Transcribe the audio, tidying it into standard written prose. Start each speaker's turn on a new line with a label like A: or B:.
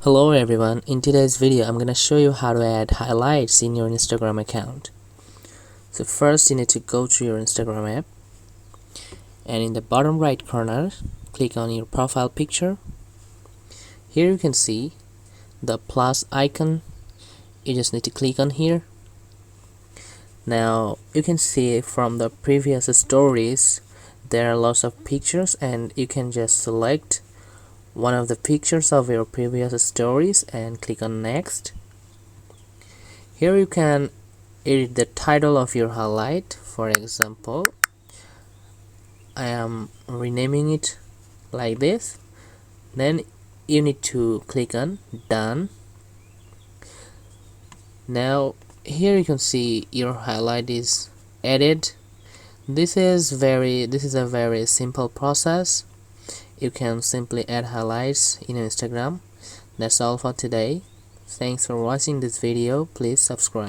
A: Hello everyone, in today's video I'm gonna show you how to add highlights in your Instagram account. So first you need to go to your Instagram app, and in the bottom right corner click on your profile picture. Here you can see the plus icon. You just need to click on here. Now you can see from the previous stories there are lots of pictures, and you can just select one of the pictures of your previous stories and click on next. Here you can edit the title of your highlight. For example, I am renaming it like this. Then you need to click on done. Now here you can see your highlight is added. This is a very simple process. You can simply add highlights in Instagram. That's all for today. Thanks for watching this video. Please subscribe.